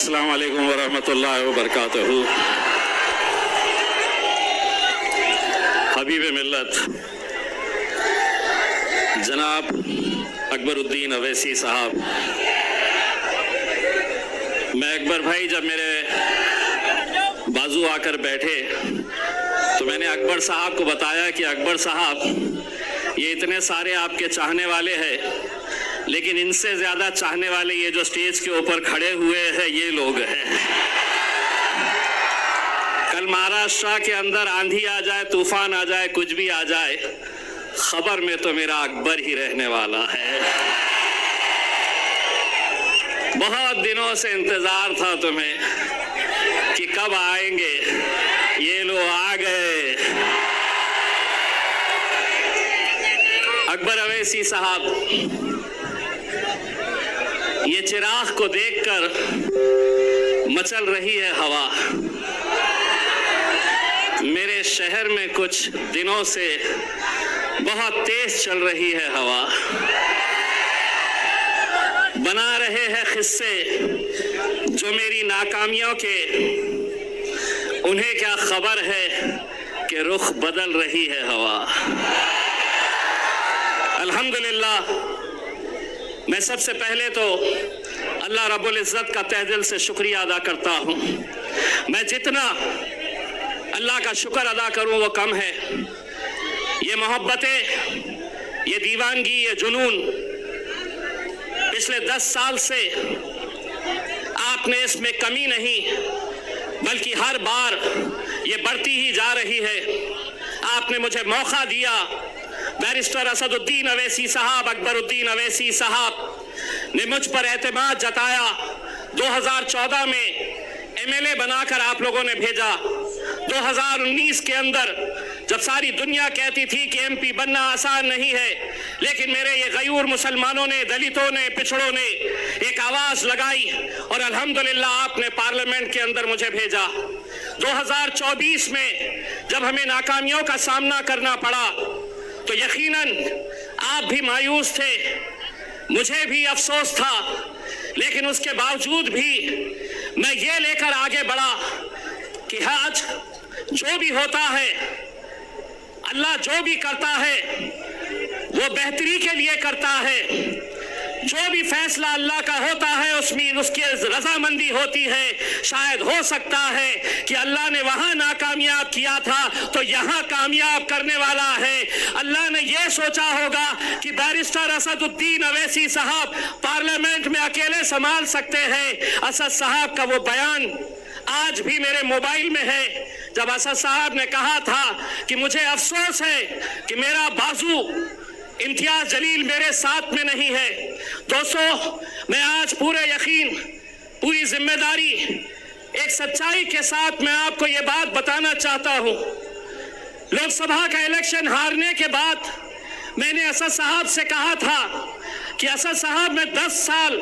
अस्सलाम वालेकुम वरहमतुल्लाहि वबरकातुहू। हबीब मिल्लत जनाब अकबरुद्दीन अवैसी साहब, मैं अकबर भाई जब मेरे बाजू आकर बैठे तो मैंने अकबर साहब को बताया कि अकबर साहब, ये इतने सारे आपके चाहने वाले हैं, लेकिन इनसे ज्यादा चाहने वाले ये जो स्टेज के ऊपर खड़े हुए हैं ये लोग हैं। कल महाराष्ट्र के अंदर आंधी आ जाए, तूफान आ जाए, कुछ भी आ जाए, खबर में तो मेरा अकबर ही रहने वाला है। बहुत दिनों से इंतजार था तुम्हें कि कब आएंगे, ये लोग आ गए। अकबर अवैसी साहब, ये चिराग को देखकर मचल रही है हवा। मेरे शहर में कुछ दिनों से बहुत तेज चल रही है हवा। बना रहे हैं किस्से जो मेरी नाकामियों के, उन्हें क्या खबर है कि रुख बदल रही है हवा। अल्हम्दुलिल्लाह, मैं सबसे पहले तो अल्लाह रब्बुल इज़्ज़त का तहे दिल से शुक्रिया अदा करता हूँ। मैं जितना अल्लाह का शुक्र अदा करूँ वो कम है। ये मोहब्बतें, ये दीवानगी, ये जुनून पिछले 10 साल से आपने इसमें कमी नहीं, बल्कि हर बार ये बढ़ती ही जा रही है। आपने मुझे मौका दिया। बैरिस्टर असदुद्दीन अवैसी साहब, अकबरुद्दीन अवैसी साहब ने मुझ पर एतमाद जताया। 2014 में एमएलए बनाकर आप लोगों ने भेजा। 2019 के अंदर जब सारी दुनिया कहती थी कि एमपी बनना आसान नहीं है, लेकिन मेरे ये गयूर मुसलमानों ने, दलितों ने, पिछड़ों ने एक आवाज लगाई और अल्हम्दुलिल्लाह आपने पार्लियामेंट के अंदर मुझे भेजा। 2024 में जब हमें नाकामियों का सामना करना पड़ा तो यकीनन आप भी मायूस थे, मुझे भी अफसोस था, लेकिन उसके बावजूद भी मैं ये लेकर आगे बढ़ा कि आज जो भी होता है, अल्लाह जो भी करता है वो बेहतरी के लिए करता है। जो भी फैसला अल्लाह का होता है उसमें उसकी रजामंदी होती है। शायद हो सकता है कि अल्लाह ने वहां नाकामयाब किया था तो यहाँ कामयाब करने वाला है। अल्लाह ने यह सोचा होगा कि बैरिस्टर असदुद्दीन अवैसी साहब पार्लियामेंट में अकेले संभाल सकते हैं। असद साहब का वो बयान आज भी मेरे मोबाइल में है, जब असद साहब ने कहा था कि मुझे अफसोस है कि मेरा बाजू इम्तियाज जलील मेरे साथ में नहीं है। दोस्तों, मैं आज पूरे यकीन, पूरी जिम्मेदारी, एक सच्चाई के साथ मैं आपको ये बात बताना चाहता हूँ। लोकसभा का इलेक्शन हारने के बाद मैंने असद साहब से कहा था कि असद साहब, मैं 10 साल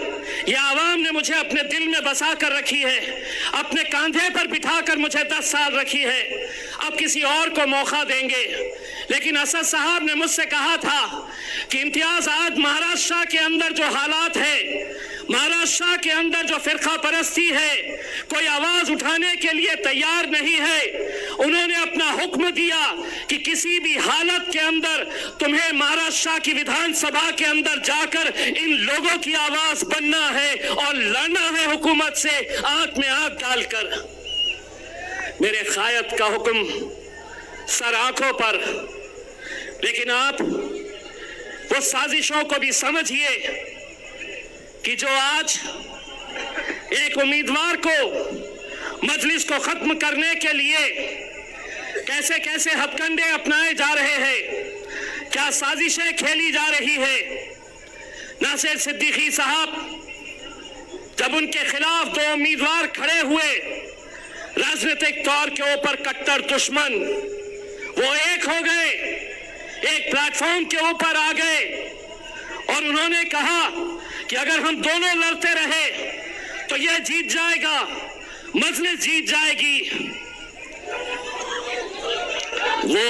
ये आवाम ने मुझे अपने दिल में बसा कर रखी है, अपने कांधे पर बिठा कर मुझे 10 साल रखी है, अब किसी और को मौका देंगे। लेकिन असद साहब ने मुझसे कहा था कि इम्तियाज, आज महाराष्ट्र के अंदर जो हालात है, महाराष्ट्र के अंदर जो फिरका परस्ती है, कोई आवाज उठाने के लिए तैयार नहीं है। उन्होंने अपना हुक्म दिया कि किसी भी हालत के अंदर तुम्हें महाराष्ट्र की विधानसभा के अंदर जाकर इन लोगों की आवाज बनना है और लड़ना है हुकूमत से आंख में आंख डालकर। मेरे कायद का हुक्म सर आंखों पर, लेकिन आप वो साजिशों को भी समझिए कि जो आज एक उम्मीदवार को मजलिस को खत्म करने के लिए कैसे कैसे हथकंडे अपनाए जा रहे हैं, क्या साजिशें खेली जा रही है। नासिर सिद्दीकी साहब, जब उनके खिलाफ 2 उम्मीदवार खड़े हुए, राजनीतिक तौर के ऊपर कट्टर दुश्मन, वो एक हो गए, एक प्लेटफॉर्म के ऊपर आ गए और उन्होंने कहा कि अगर हम दोनों लड़ते रहे तो यह जीत जाएगा, मजलिस जीत जाएगी। वो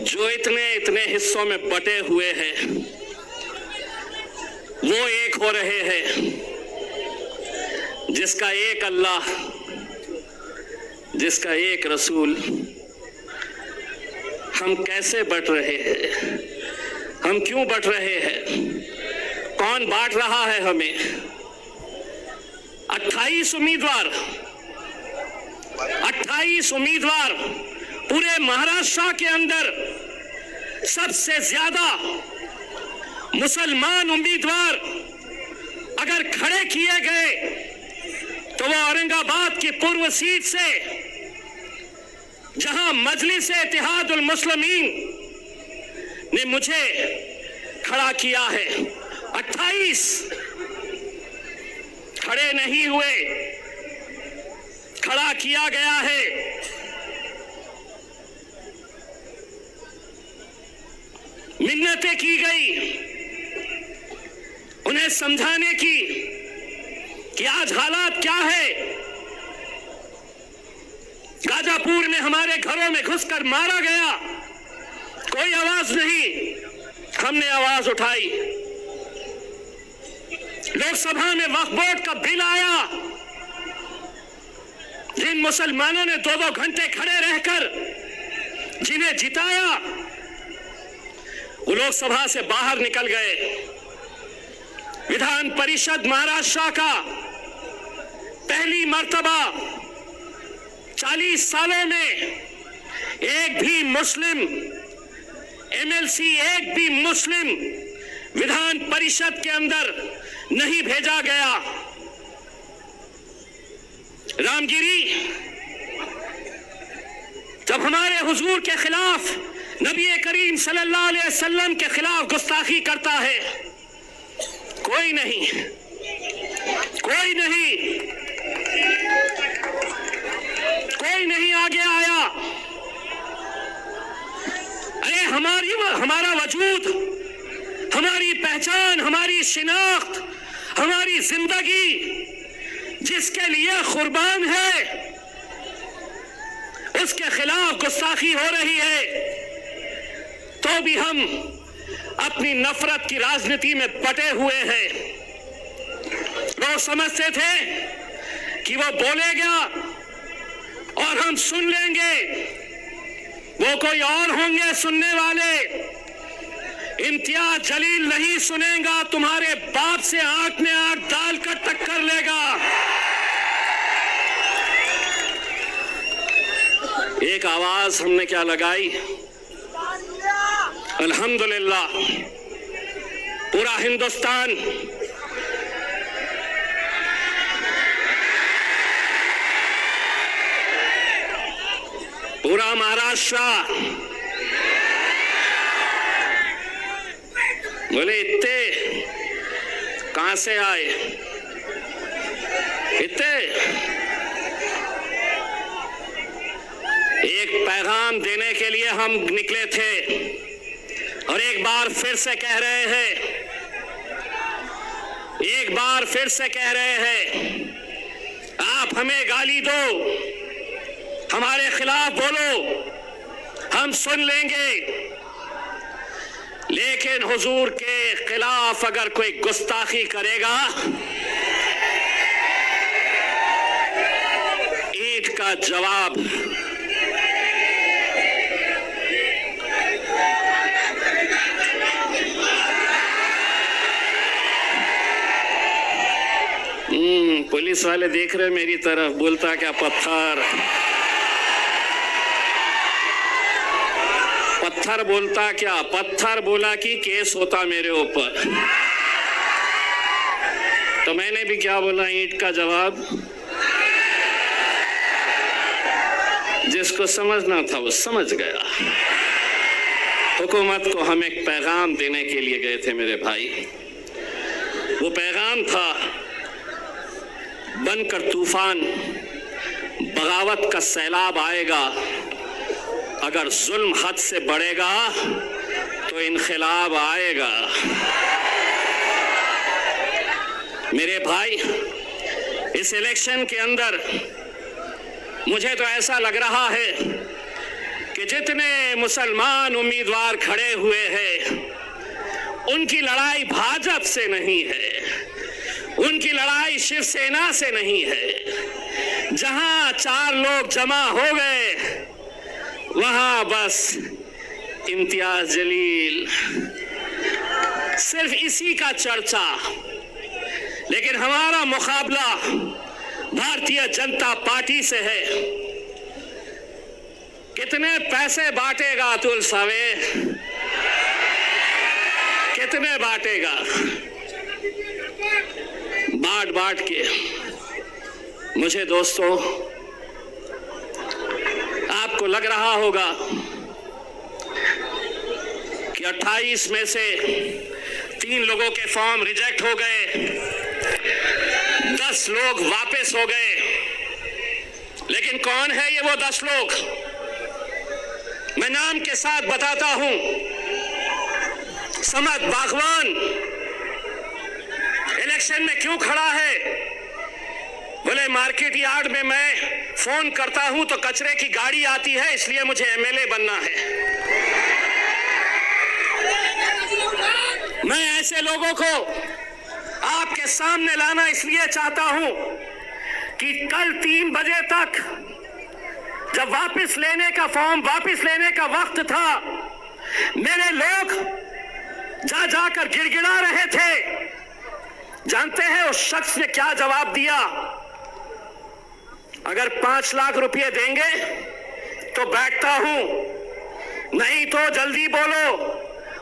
जो इतने इतने हिस्सों में बटे हुए हैं, वो एक हो रहे हैं जिसका एक अल्लाह, जिसका एक रसूल। हम कैसे बट रहे हैं? हम क्यों बट रहे हैं? कौन बांट रहा है हमें? 28 उम्मीदवार पूरे महाराष्ट्र के अंदर सबसे ज्यादा मुसलमान उम्मीदवार अगर खड़े किए गए तो वो औरंगाबाद की पूर्व सीट से, जहां मजलिस इत्तेहादुल मुस्लिमीन ने मुझे खड़ा किया है, 28 खड़े नहीं हुए, खड़ा किया गया है। मिन्नतें की गई उन्हें समझाने की कि आज हालात क्या है। गाजापुर में हमारे घरों में घुसकर मारा गया, कोई आवाज नहीं, हमने आवाज उठाई। लोकसभा में वक्फ बोर्ड का बिल आया, जिन मुसलमानों ने 2-2 घंटे खड़े रहकर जिन्हें जिताया, वो लोकसभा से बाहर निकल गए। विधान परिषद महाराष्ट्र का पहली मर्तबा 40 सालों में एक भी मुस्लिम एमएलसी, एक भी मुस्लिम विधान परिषद के अंदर नहीं भेजा गया। रामगिरी जब हमारे हुजूर के खिलाफ, नबी करीम सल्लल्लाहु अलैहि वसल्लम के खिलाफ गुस्ताखी करता है, कोई नहीं, कोई नहीं आगे आया। अरे हमारा वजूद, हमारी पहचान, हमारी शिनाख्त, हमारी जिंदगी जिसके लिए कुर्बान है, उसके खिलाफ गुस्ताखी हो रही है, तो भी हम अपनी नफरत की राजनीति में बटे हुए हैं। लोग समझते थे कि वो बोलेगा और हम सुन लेंगे, वो कोई और होंगे सुनने वाले। इम्तियाज जलील नहीं सुनेगा, तुम्हारे बाप से आंख में आंख डालकर टक्कर लेगा। एक आवाज हमने क्या लगाई? अल्हम्दुलिल्लाह पूरा हिंदुस्तान पूरा महाराष्ट्र बोले इतने कहां से आए? इतने एक पैगाम देने के लिए हम निकले थे और एक बार फिर से कह रहे हैं, एक बार फिर से कह रहे हैं, आप हमें गाली दो, हमारे खिलाफ बोलो, हम सुन लेंगे, लेकिन हुजूर के खिलाफ अगर कोई गुस्ताखी करेगा, ईंट का जवाब पुलिस वाले देख रहे मेरी तरफ, बोलता क्या पत्थर बोलता क्या? पत्थर बोला कि केस होता मेरे ऊपर। तो मैंने भी क्या बोला? ईंट का जवाब। जिसको समझना था वो समझ गया। हुकूमत को हम एक पैगाम देने के लिए गए थे मेरे भाई। वो पैगाम था, बनकर तूफान, बगावत का सैलाब आएगा, अगर जुल्म हद से बढ़ेगा तो इनखिलाब आएगा। मेरे भाई, इस इलेक्शन के अंदर मुझे तो ऐसा लग रहा है कि जितने मुसलमान उम्मीदवार खड़े हुए हैं उनकी लड़ाई भाजपा से नहीं है, उनकी लड़ाई शिवसेना से नहीं है। जहां 4 लोग जमा हो गए वहां बस इम्तियाज जलील, सिर्फ इसी का चर्चा। लेकिन हमारा मुकाबला भारतीय जनता पार्टी से है। कितने पैसे बांटेगा अतुल सावे, कितने बांटेगा? बांट बांट के मुझे दोस्तों, आपको लग रहा होगा कि 28 में से 3 लोगों के फॉर्म रिजेक्ट हो गए, 10 लोग वापस हो गए। लेकिन कौन है ये वो 10 लोग? मैं नाम के साथ बताता हूं। समद बागवान इलेक्शन में क्यों खड़ा है? बोले मार्केट यार्ड में मैं फोन करता हूं तो कचरे की गाड़ी आती है, इसलिए मुझे एमएलए बनना है। मैं ऐसे लोगों को आपके सामने लाना इसलिए चाहता हूं कि कल 3 बजे तक जब वापस लेने का फॉर्म वापस लेने का वक्त था, मेरे लोग जा जाकर गिड़गिड़ा रहे थे। जानते हैं उस शख्स ने क्या जवाब दिया? अगर 5 लाख रुपए देंगे तो बैठता हूं, नहीं तो जल्दी बोलो,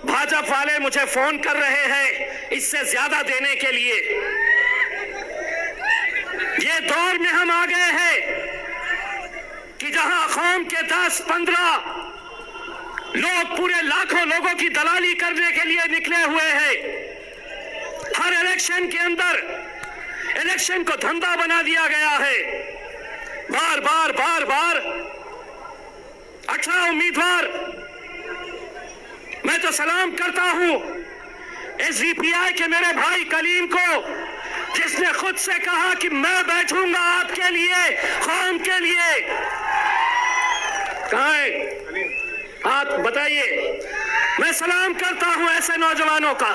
भाजपा वाले मुझे फोन कर रहे हैं इससे ज्यादा देने के लिए। ये दौर में हम आ गए हैं कि जहां कौम के 10-15 लोग पूरे लाखों लोगों की दलाली करने के लिए निकले हुए हैं। हर इलेक्शन के अंदर इलेक्शन को धंधा बना दिया गया है। बार बार 18 उम्मीदवार। मैं तो सलाम करता हूं एसडीपीआई के मेरे भाई कलीम को, जिसने खुद से कहा कि मैं बैठूंगा आपके लिए, कौम के लिए। कहां है? हाथ बताइए। मैं सलाम करता हूं ऐसे नौजवानों का।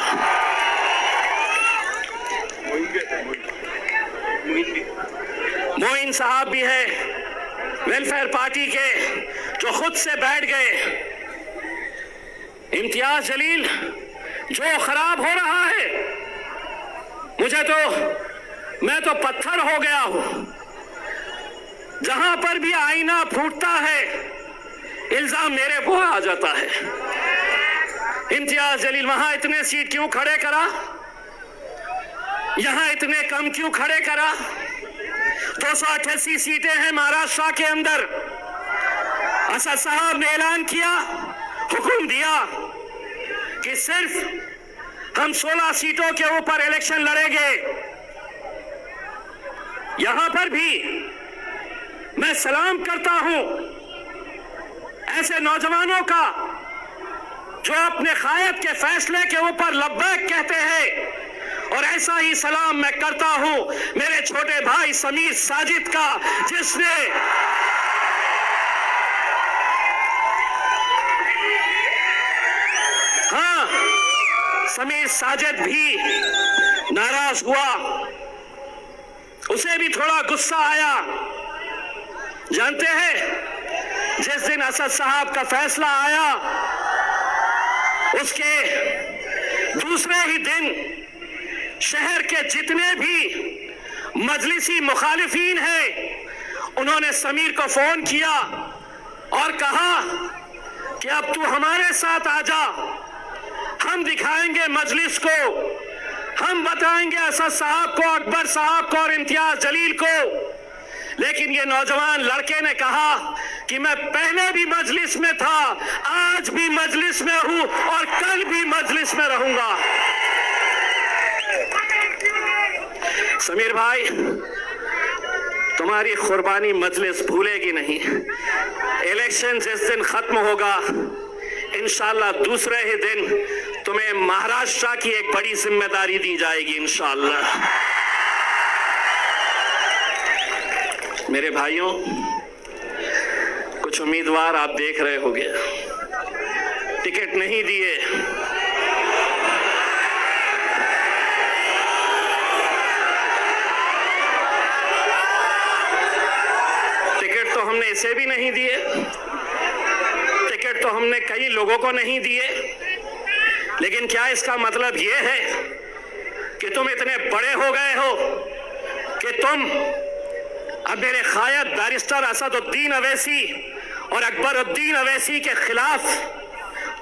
मोइन साहब भी है वेलफेयर पार्टी के, जो खुद से बैठ गए। इम्तियाज जलील, जो खराब हो रहा है, मैं तो पत्थर हो गया हूं। जहां पर भी आईना फूटता है इल्जाम मेरे को आ जाता है। इम्तियाज जलील वहां इतने सीट क्यों खड़े करा, यहां इतने कम क्यों खड़े करा? 288 सीटें हैं महाराष्ट्र के अंदर। असद साहब ने ऐलान किया, हुक्म दिया कि सिर्फ हम 16 सीटों के ऊपर इलेक्शन लड़ेंगे। यहां पर भी मैं सलाम करता हूं ऐसे नौजवानों का जो अपने कायद के फैसले के ऊपर लब्बैक कहते हैं। और ऐसा ही सलाम मैं करता हूं मेरे छोटे भाई समीर साजिद का, जिसने समीर साजिद भी नाराज हुआ, उसे भी थोड़ा गुस्सा आया। जानते हैं जिस दिन असद साहब का फैसला आया, उसके दूसरे ही दिन शहर के जितने भी मजलिसी मुखालिफीन हैं, उन्होंने समीर को फोन किया और कहा कि अब तू हमारे साथ आ जा, हम दिखाएंगे मजलिस को, हम बताएंगे असद साहब को, अकबर साहब को और इम्तियाज जलील को। लेकिन ये नौजवान लड़के ने कहा कि मैं पहले भी मजलिस में था, आज भी मजलिस में हूं और कल भी मजलिस में रहूंगा। समीर भाई, तुम्हारी कुर्बानी मजलिस भूलेगी नहीं। इलेक्शन जिस दिन खत्म होगा, इंशाल्लाह दूसरे ही दिन तुम्हें महाराष्ट्र की एक बड़ी जिम्मेदारी दी जाएगी इंशाल्लाह। मेरे भाइयों, कुछ उम्मीदवार आप देख रहे होंगे टिकट नहीं दिए, हमने इसे भी नहीं दिए, टिकट तो हमने कई लोगों को नहीं दिए, लेकिन क्या इसका मतलब ये है कि तुम इतने बड़े हो गए हो कि तुम अब मेरे खायद बैरिस्टर असदुद्दीन अवैसी और अकबरुद्दीन अवैसी के खिलाफ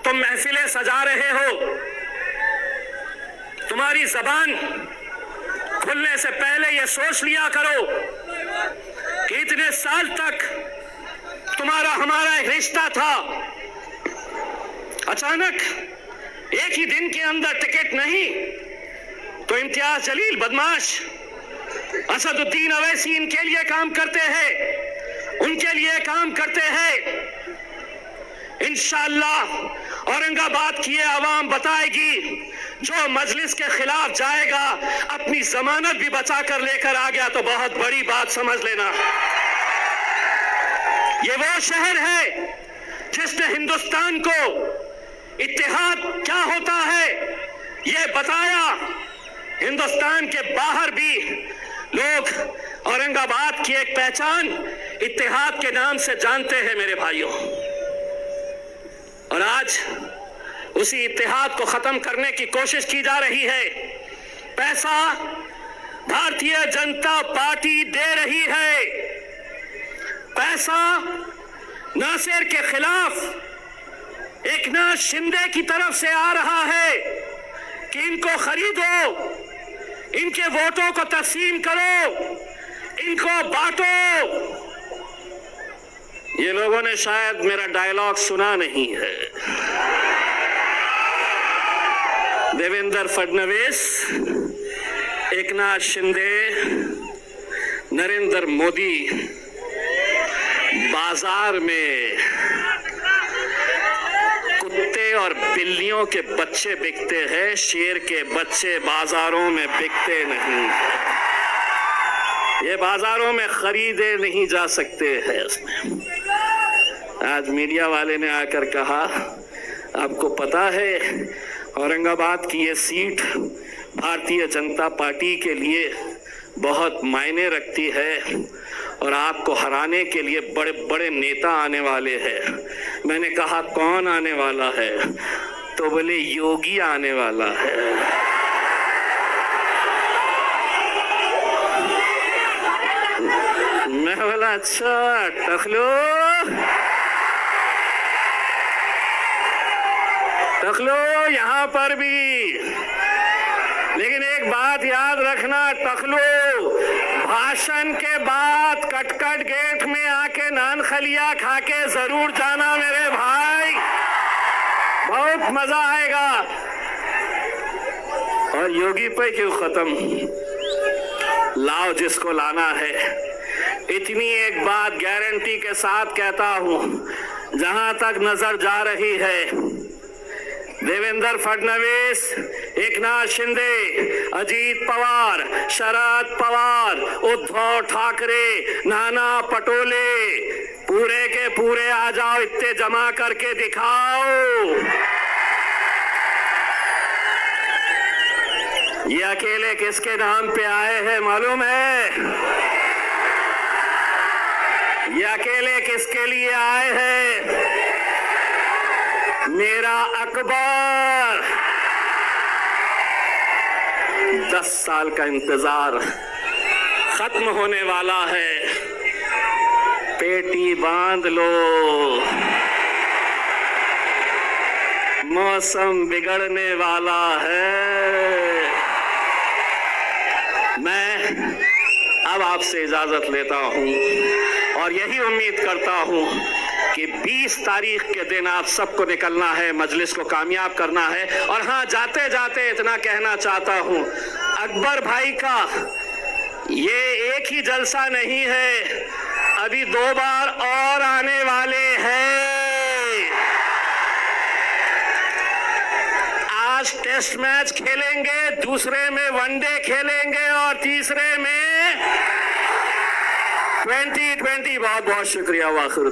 तुम महफिलें सजा रहे हो? तुम्हारी जबान खुलने से पहले यह सोच लिया करो कि इतने साल तक तुम्हारा हमारा एक रिश्ता था, अचानक एक ही दिन के अंदर टिकट नहीं तो इम्तियाज जलील बदमाश असदुद्दीन अवैसी इनके लिए काम करते हैं, उनके लिए काम करते हैं। इंशाअल्लाह औरंगाबाद की ये आवाम बताएगी, जो मजलिस के खिलाफ जाएगा अपनी जमानत भी बचा कर लेकर आ गया तो बहुत बड़ी बात समझ लेना। ये वो शहर है जिसने हिंदुस्तान को इत्तेहाद क्या होता है ये बताया। हिंदुस्तान के बाहर भी लोग औरंगाबाद की एक पहचान इत्तेहाद के नाम से जानते हैं मेरे भाइयों, और आज उसी इत्तेहाद को खत्म करने की कोशिश की जा रही है। पैसा भारतीय जनता पार्टी दे रही है, पैसा नासिर के खिलाफ एकनाथ शिंदे की तरफ से आ रहा है कि इनको खरीदो, इनके वोटों को तकसीम करो, इनको बांटो। ये लोगों ने शायद मेरा डायलॉग सुना नहीं है। देवेंद्र फडणवीस, एकनाथ शिंदे, नरेंद्र मोदी बाजार में कुत्ते और बिल्लियों के बच्चे बिकते हैं, शेर के बच्चे बाजारों में बिकते नहीं, ये बाजारों में खरीदे नहीं जा सकते हैं। आज मीडिया वाले ने आकर कहा, आपको पता है औरंगाबाद की ये सीट भारतीय जनता पार्टी के लिए बहुत मायने रखती है और आपको हराने के लिए बड़े बड़े नेता आने वाले हैं। मैंने कहा कौन आने वाला है? तो बोले योगी आने वाला है। मैं बोला अच्छा टखलो यहाँ पर भी, लेकिन एक बात याद रखना टखलो, भाषण के बाद कटकट गेट में आके नान खलिया खा के जरूर जाना मेरे भाई, बहुत मजा आएगा। और योगी पे क्यों खत्म, लाओ जिसको लाना है। इतनी एक बात गारंटी के साथ कहता हूं, जहां तक नजर जा रही है, देवेंद्र फडणवीस, एकनाथ शिंदे, अजीत पवार, शरद पवार, उद्धव ठाकरे, नाना पटोले, पूरे के पूरे आ जाओ, इतने जमा करके दिखाओ। ये अकेले किसके नाम पे आए हैं मालूम है? ये अकेले किसके लिए आए हैं? मेरा अकबर। 10 साल का इंतजार खत्म होने वाला है, पेटी बांध लो, मौसम बिगड़ने वाला है। मैं अब आपसे इजाजत लेता हूं और यही उम्मीद करता हूं कि 20 तारीख के दिन आप सबको निकलना है, मजलिस को कामयाब करना है। और हाँ, जाते जाते इतना कहना चाहता हूं, अकबर भाई का ये एक ही जलसा नहीं है, अभी 2 बार और आने वाले हैं। आज टेस्ट मैच खेलेंगे, दूसरे में वनडे खेलेंगे और तीसरे में 2020। बहुत बहुत शुक्रिया। वाखिर